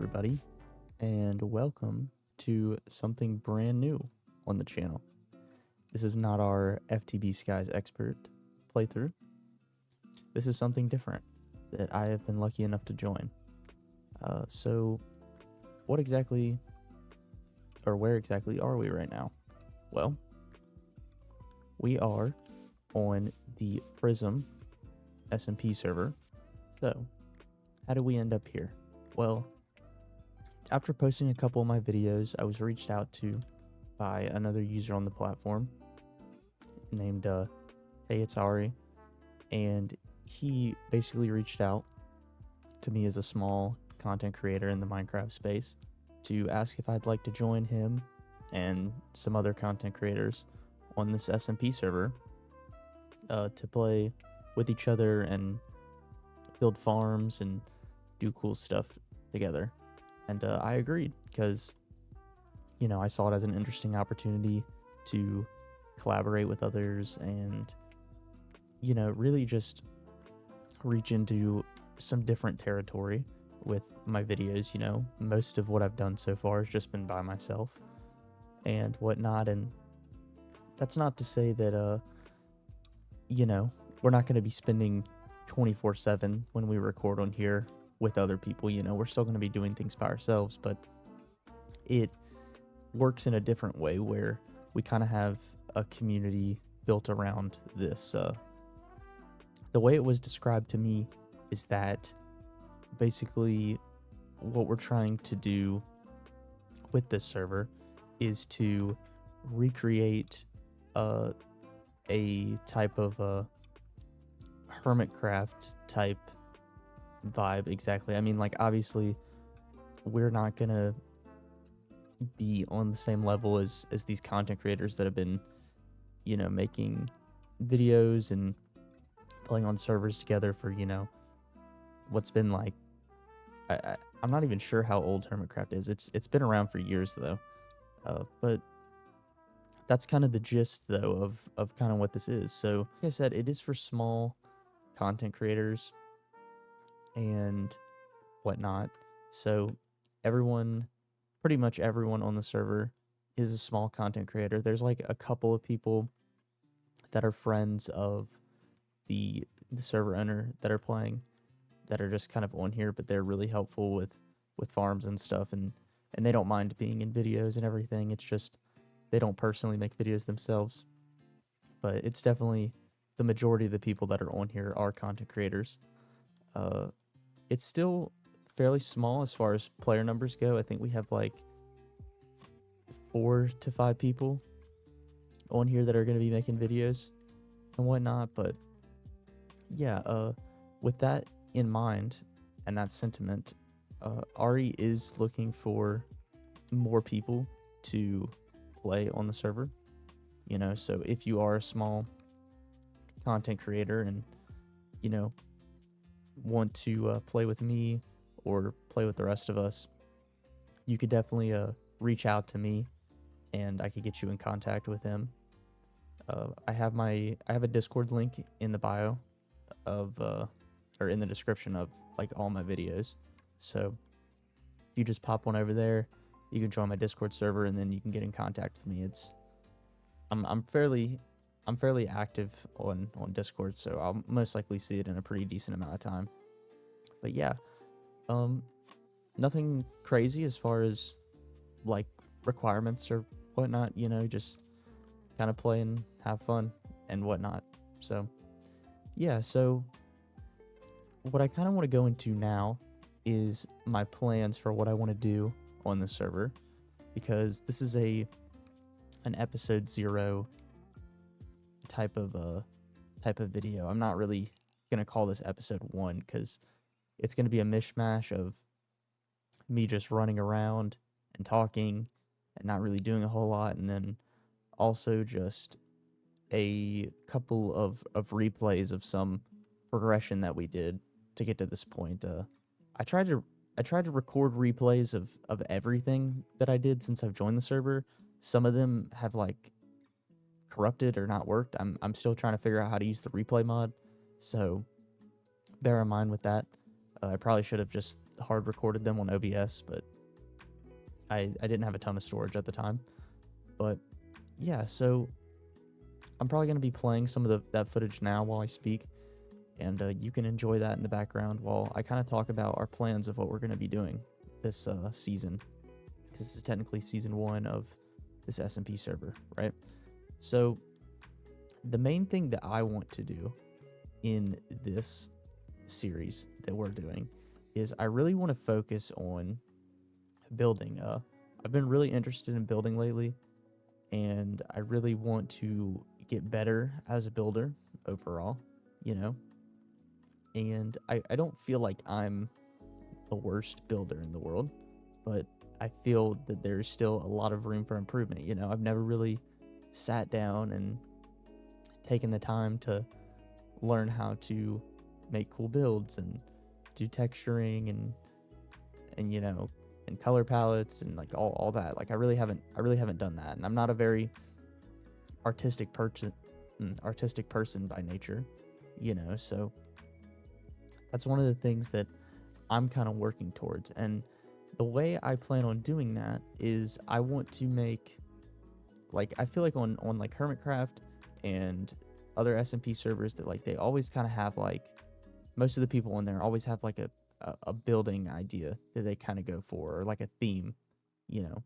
everybody, and welcome to something brand new on the channel. This is not our FTB Skies expert playthrough. This is something different that I have been lucky enough to join. So what exactly, or where exactly are we right now? Well, we are on the Prism SMP server. So, how did we end up here? Well, after posting a couple of my videos, I was reached out to by another user on the platform named Hey It's Ari, and he basically reached out to me as a small content creator in the Minecraft space to ask if I'd like to join him and some other content creators on this SMP server to play with each other and build farms and do cool stuff together. And I agreed because, you know, I saw it as an interesting opportunity to collaborate with others and, you know, really just reach into some different territory with my videos. You know, most of what I've done so far has just been by myself and whatnot. And that's not to say that, you know, we're not going to be spending 24/7 when we record on here with other people. You know, we're still going to be doing things by ourselves, but it works in a different way where we kind of have a community built around this. The way it was described to me is that basically what we're trying to do with this server is to recreate a type of hermitcraft type vibe. Exactly. I mean, like, obviously we're not gonna be on the same level as these content creators that have been, you know, making videos and playing on servers together for, you know, what's been like, I'm not even sure how old hermitcraft is. It's been around for years though, but that's kind of the gist though of kind of what this is. So like I said, it is for small content creators and whatnot. So pretty much everyone on the server is a small content creator. There's like a couple of people that are friends of the server owner that are playing, that are just kind of on here, but they're really helpful with farms and stuff, and they don't mind being in videos and everything. It's just they don't personally make videos themselves, but it's definitely the majority of the people that are on here are content creators. It's still fairly small as far as player numbers go. I think we have like 4 to 5 people on here that are going to be making videos and whatnot. But yeah, with that in mind and that sentiment, Ari is looking for more people to play on the server. You know, so if you are a small content creator and, you know, want to play with me or play with the rest of us, you could definitely reach out to me and I could get you in contact with him. I have a Discord link in the bio of or in the description of like all my videos. So if you just pop one over there, you can join my Discord server and then you can get in contact with me. I'm fairly active on Discord, so I'll most likely see it in a pretty decent amount of time. But yeah, nothing crazy as far as like requirements or whatnot, you know, just kind of play and have fun and whatnot. So yeah, so what I kind of want to go into now is my plans for what I want to do on the server, because this is an episode 0 type of video. I'm not really gonna call this episode 1 because it's gonna be a mishmash of me just running around and talking and not really doing a whole lot, and then also just a couple of replays of some progression that we did to get to this point. I tried to record replays of everything that I did since I've joined the server. Some of them have like corrupted or not worked. I'm still trying to figure out how to use the replay mod, so bear in mind with that. I probably should have just hard recorded them on OBS, but I didn't have a ton of storage at the time. But yeah, so I'm probably going to be playing some of that footage now while I speak, and you can enjoy that in the background while I kind of talk about our plans of what we're going to be doing this season, because this is technically season 1 of this SMP server, right? So the main thing that I want to do in this series that we're doing is I really want to focus on building. I've been really interested in building lately, and I really want to get better as a builder overall, you know. And I don't feel like I'm the worst builder in the world, but I feel that there's still a lot of room for improvement. You know, I've never really sat down and taken the time to learn how to make cool builds and do texturing and you know, and color palettes and like all that. Like I really haven't done that, and I'm not a very artistic person by nature, you know. So that's one of the things that I'm kind of working towards, and the way I plan on doing that is I want to make, like, I feel like on like Hermitcraft and other SMP servers that like they always kind of have, like, most of the people in there always have like a building idea that they kind of go for, or like a theme, you know.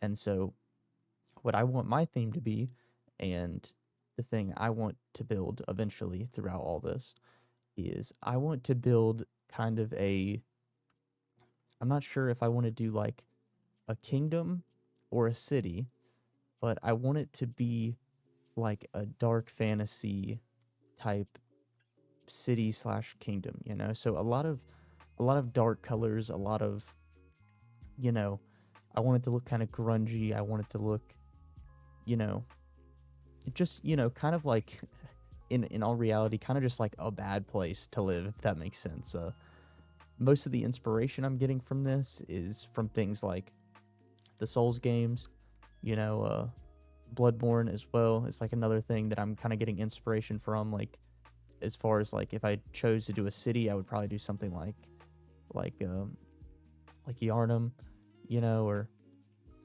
And so what I want my theme to be, and the thing I want to build eventually throughout all this, is I want to build kind of I'm not sure if I want to do like a kingdom or a city, but I want it to be like a dark fantasy type city / kingdom, you know. So a lot of dark colors, a lot of, you know, I want it to look kind of grungy. I want it to look, you know, just, you know, kind of like in all reality, kind of just like a bad place to live, if that makes sense. Most of the inspiration I'm getting from this is from things like the Souls games, you know, Bloodborne as well. It's like another thing that I'm kind of getting inspiration from. Like, as far as like if I chose to do a city, I would probably do something like Yarnum, you know, or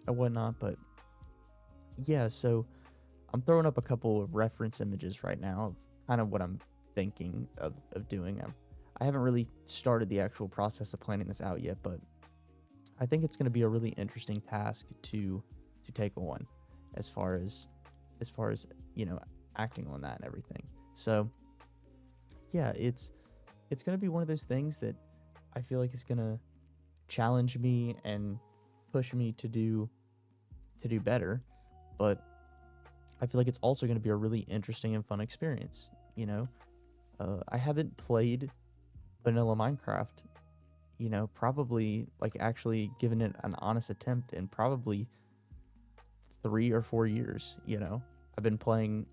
whatnot. But yeah, so I'm throwing up a couple of reference images right now of kind of what I'm thinking of doing. I haven't really started the actual process of planning this out yet, but I think it's going to be a really interesting task to take on as far as you know, acting on that and everything. So yeah, it's going to be one of those things that I feel like is going to challenge me and push me to do better, but I feel like it's also going to be a really interesting and fun experience, you know. I haven't played vanilla Minecraft, you know, probably like actually given it an honest attempt in probably 3 or 4 years, you know. I've been playing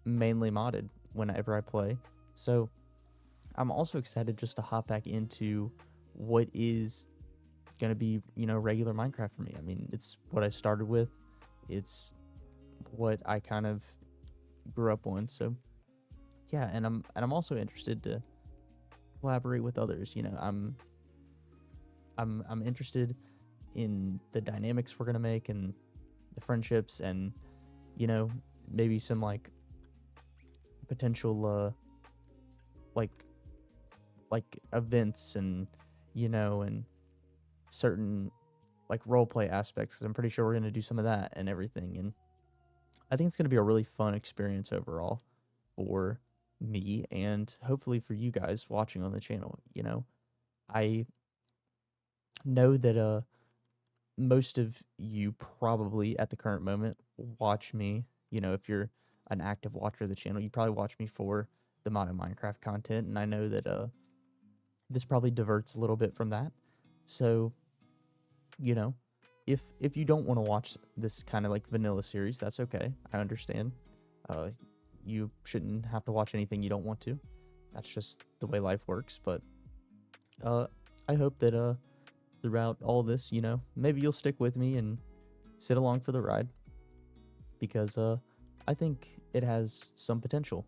mainly modded whenever I play. So I'm also excited just to hop back into what is going to be, you know, regular Minecraft for me. I mean, it's what I started with. It's what I kind of grew up on. So yeah, and I'm also interested to collaborate with others. You know, I'm interested in the dynamics we're gonna make and the friendships, and, you know, maybe some like potential like events, and, you know, and certain like roleplay aspects, because I'm pretty sure we're gonna do some of that and everything. And I think it's gonna be a really fun experience overall for me, and hopefully for you guys watching on the channel. You know, I know that most of you probably at the current moment watch me. You know, if you're an active watcher of the channel, you probably watch me for the modded Minecraft content, and I know that this probably diverts a little bit from that. So, you know, if you don't want to watch this kind of like vanilla series, that's okay. I understand. You shouldn't have to watch anything you don't want to. That's just the way life works. But I hope that throughout all this, you know, maybe you'll stick with me and sit along for the ride, because I think it has some potential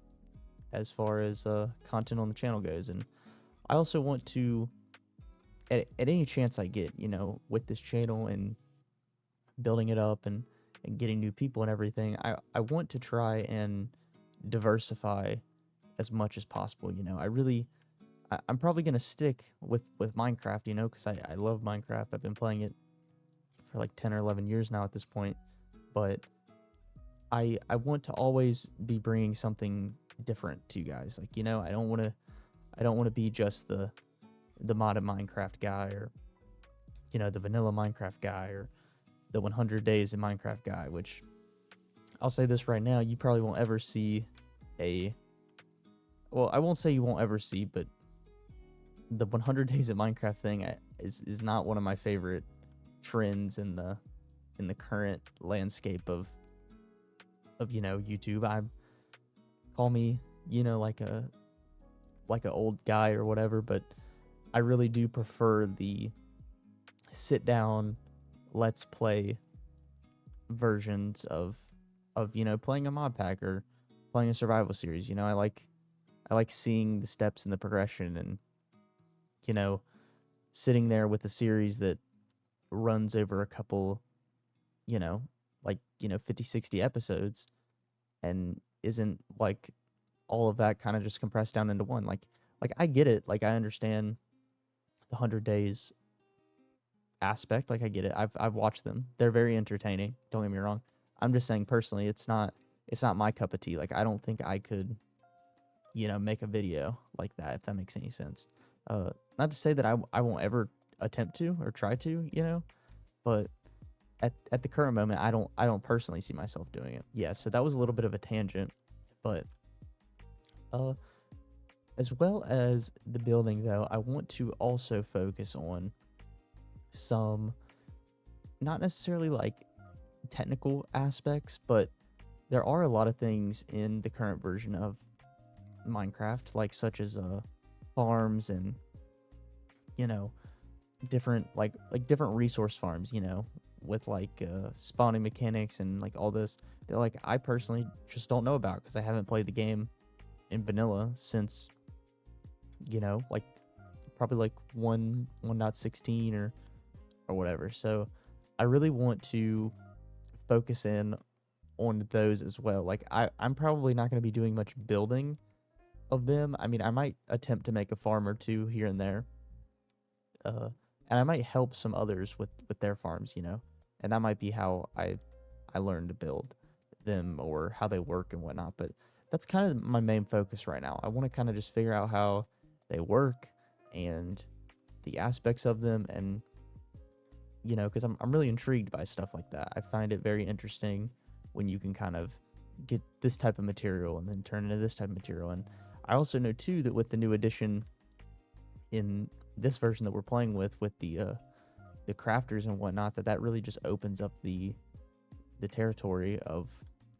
as far as content on the channel goes. And I also want to at any chance I get, with this channel and building it up and getting new people and everything, I want to try and diversify as much as possible. I'm probably going to stick with Minecraft, because I love Minecraft. I've been playing it for like 10 or 11 years now at this point, but I want to always be bringing something different to you guys. Like, I don't want to be just the modded Minecraft guy, or the vanilla Minecraft guy, or the 100 days in Minecraft guy, which I'll say this right now, you probably won't ever see well, I won't say you won't ever see, but the 100 days of Minecraft thing is not one of my favorite trends in the current landscape of YouTube. Call me, like a old guy or whatever, but I really do prefer the sit down, let's play versions of playing a mod pack or playing a survival series. I like seeing the steps in the progression, and sitting there with a series that runs over a couple 50, 60 episodes, and isn't like all of that kind of just compressed down into one. Like I get it. Like, I understand the 100 days aspect. Like, I get it. I've watched them. They're very entertaining. Don't get me wrong. I'm just saying personally, it's not my cup of tea. Like, I don't think I could, make a video like that, if that makes any sense. Not to say that I won't ever attempt to or try to, but at the current moment, I don't personally see myself doing it. Yeah, so that was a little bit of a tangent, but as well as the building, though, I want to also focus on some, not necessarily like technical aspects, but there are a lot of things in the current version of Minecraft, like such as farms and different like different resource farms, with like spawning mechanics and like all this that like I personally just don't know about, because I haven't played the game in vanilla since like probably like 1.16 or whatever. So I really want to focus in on those as well. Like I'm probably not going to be doing much building of them. I mean, I might attempt to make a farm or two here and there, and I might help some others with their farms, and that might be how I learn to build them or how they work and whatnot. But that's kind of my main focus right now. I want to kind of just figure out how they work and the aspects of them, and because I'm really intrigued by stuff like that. I find it very interesting when you can kind of get this type of material and then turn into this type of material. And I also know too that with the new addition in this version that we're playing with the crafters and whatnot, that really just opens up the territory of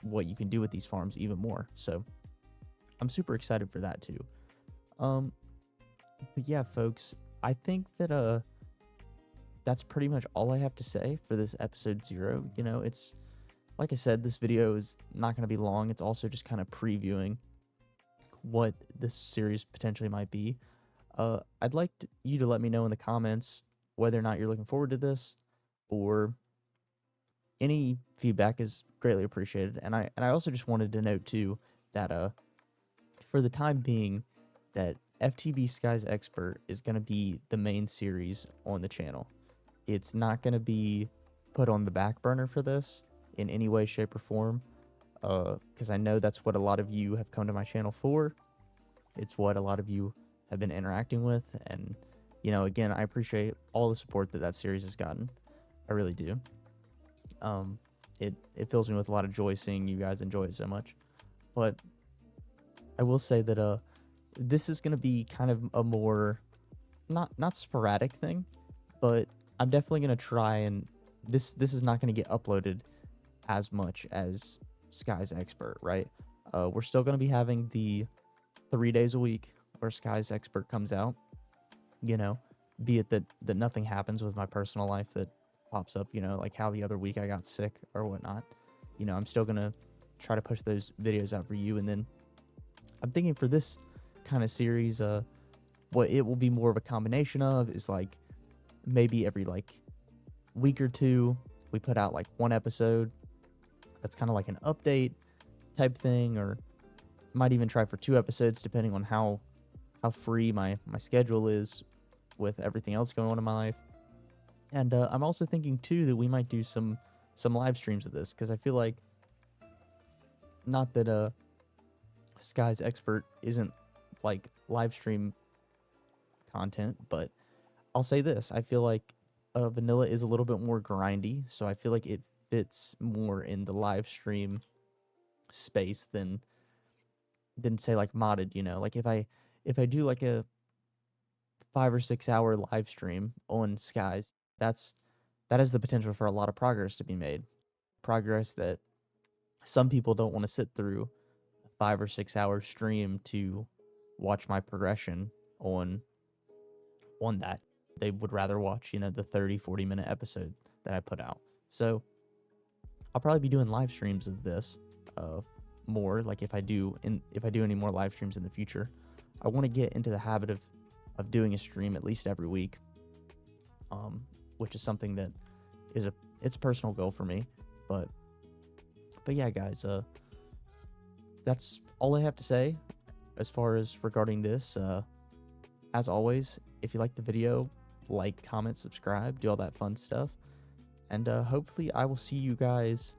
what you can do with these farms even more. So I'm super excited for that too. But yeah, folks, I think that that's pretty much all I have to say for this episode 0. It's like I said, this video is not going to be long. It's also just kind of previewing what this series potentially might be. I'd like you to let me know in the comments whether or not you're looking forward to this, or any feedback is greatly appreciated. And I also just wanted to note too that for the time being, that FTB Skies Expert is going to be the main series on the channel. It's not going to be put on the back burner for this in any way, shape, or form, because I know that's what a lot of you have come to my channel for. It's what a lot of you have been interacting with, and again, I appreciate all the support that series has gotten. I really do. It fills me with a lot of joy seeing you guys enjoy it so much. But I will say that this is going to be kind of a more not sporadic thing, but I'm definitely going to try, and this is not going to get uploaded as much as Skies Expert, right? We're still going to be having the 3 days a week where Skies Expert comes out, be it that nothing happens with my personal life that pops up, like how the other week I got sick or whatnot. I'm still going to try to push those videos out for you. And then I'm thinking for this kind of series, what it will be more of a combination of is like maybe every like week or two, we put out like one episode that's kind of like an update type thing, or might even try for 2 episodes depending on how free my schedule is with everything else going on in my life. And I'm also thinking too that we might do some live streams of this, because I feel like, not that Sky's expert isn't like live stream content, but I'll say this: I feel like vanilla is a little bit more grindy, so I feel like it fits more in the live stream space than say like modded. You know, like if I do like a 5 or 6 hour live stream on Skies, that has the potential for a lot of progress to be made. Progress that some people don't want to sit through a 5 or 6 hour stream to watch my progression on that. They would rather watch, you know, the 30-40 minute episode that I put out. So I'll probably be doing live streams of this more, like if I do any more live streams in the future. I want to get into the habit of doing a stream at least every week, which is something that it's a personal goal for me. But yeah, guys, that's all I have to say as far as regarding this. As always, if you like the video, like, comment, subscribe, do all that fun stuff. And hopefully I will see you guys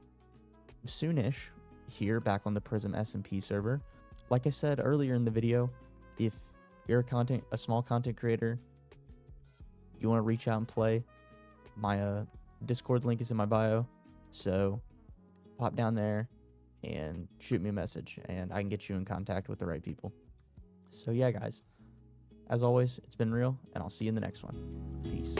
soonish here back on the Prism SMP server. Like I said earlier in the video, if you're a small content creator, you want to reach out and play, my Discord link is in my bio, so pop down there and shoot me a message, and I can get you in contact with the right people. So yeah, guys, as always, it's been real, and I'll see you in the next one. Peace.